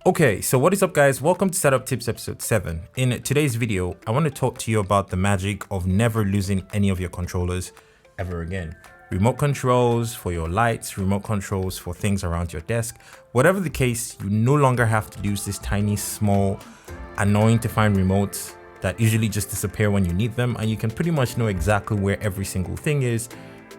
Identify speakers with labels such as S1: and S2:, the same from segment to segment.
S1: Okay, so what is up guys? Welcome to Setup Tips episode 7. In today's video, I want to talk to you about the magic of never losing any of your controllers ever again. Remote controls for your lights, remote controls for things around your desk. Whatever the case, you no longer have to use this tiny, small, annoying to find remotes that usually just disappear when you need them, and you can pretty much know exactly where every single thing is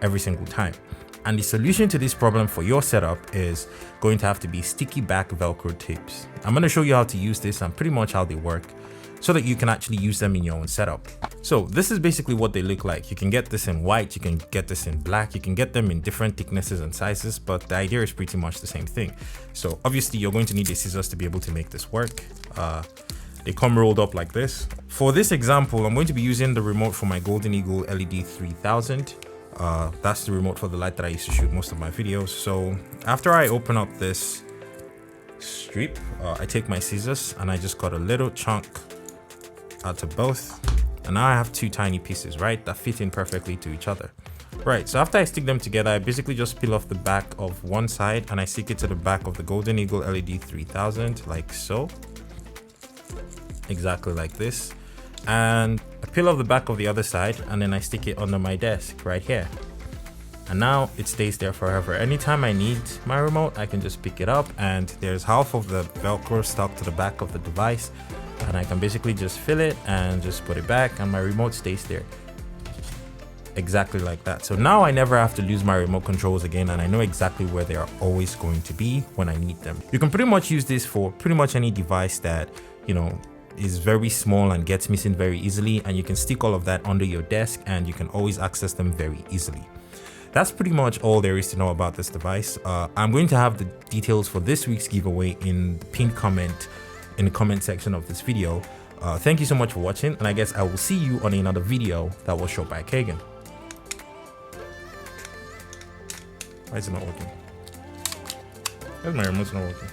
S1: every single time. And the solution to this problem for your setup is going to have to be sticky back Velcro tapes. I'm going to show you how to use this and pretty much how they work so that you can actually use them in your own setup. So this is basically what they look like. You can get this in white, you can get this in black, you can get them in different thicknesses and sizes, but the idea is pretty much the same thing. So obviously you're going to need the scissors to be able to make this work. They come rolled up like this. For this example, I'm going to be using the remote for my Golden Eagle LED 3000. That's the remote for the light that I used to shoot most of my videos. So after I open up this strip, I take my scissors and I just cut a little chunk out of both. And now I have two tiny pieces, right, that fit in perfectly to each other. Right, so after I stick them together, I basically just peel off the back of one side and I stick it to the back of the Golden Eagle LED 3000, like so. Exactly like this. And I peel off the back of the other side and then I stick it under my desk right here. And now it stays there forever. Anytime I need my remote, I can just pick it up and there's half of the Velcro stuck to the back of the device, and I can basically just fill it and just put it back and my remote stays there. Exactly like that. So now I never have to lose my remote controls again, and I know exactly where they are always going to be when I need them. You can pretty much use this for pretty much any device that, you know, is very small and gets missing very easily, and you can stick all of that under your desk and you can always access them very easily. That's pretty much all there is to know about this device. I'm going to have the details for this week's giveaway in the pinned comment in the comment section of this video. Thank you so much for watching, and I guess I will see you on another video that was shot by Kagan. Why is it not working? Where's my remote's not working?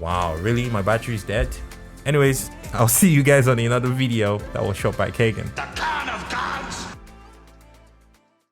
S1: Wow, really? My battery's dead? Anyways, I'll see you guys on another video that was shot by Kagan.